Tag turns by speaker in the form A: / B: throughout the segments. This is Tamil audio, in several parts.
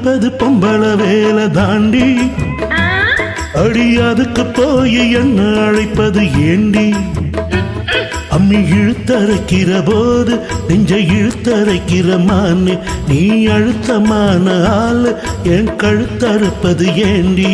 A: அரைப்பது பொம்பள வேலை தாண்டி அடி அதுக்கு போய் என்ன அழைப்பது ஏண்டி அம்மி இழுத்தரைக்கிற போது நெஞ்ச இழுத்தரைக்கிற மானே நீ அழுத்தமான ஆளு என் கழுத்தறுப்பது ஏண்டி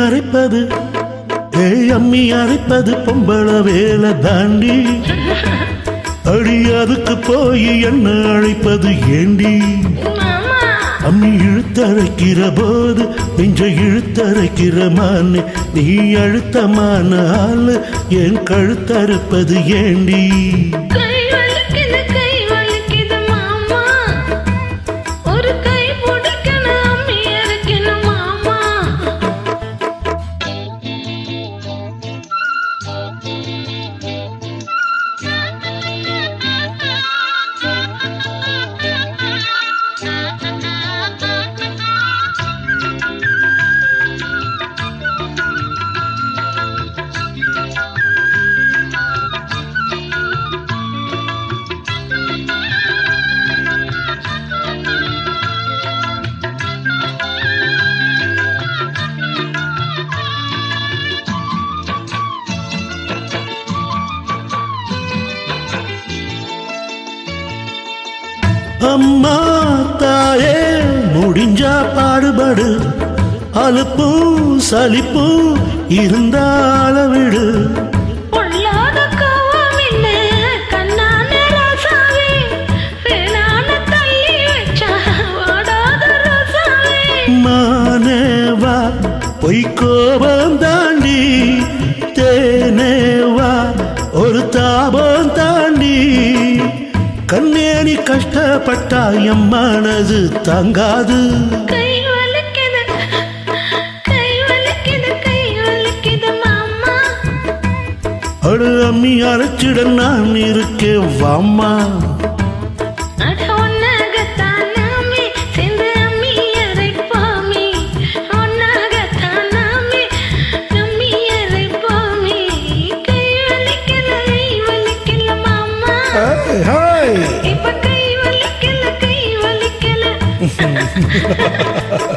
A: அரைப்பது அம்மி அரைப்பது பொம்பள வேலை தாண்டி அடி அதுக்கு போய் என்ன அழைப்பது ஏண்டி அம்மி இழுத்தரைக்கிற போது நெஞ்ச இழுத்தரைக்கிற மானே நீ அழுத்தமான ஆளு என் கழுத்தறுப்பது ஏண்டி அம்மா தாயே முடிஞ்சா பாடுபடு அலுப்பும் சலிப்பும் இருந்தால விடு மானேவா பொய்க்கோபம் தாண்டி தேனேவா ஒரு தாபம் தாண்டி கண்ணேணி கஷ்டப்பட்டா என் மனது தாங்காது அடு அம்மி அரைச்சிட நான் இருக்கேன் வாம்மா
B: Ha ha ha.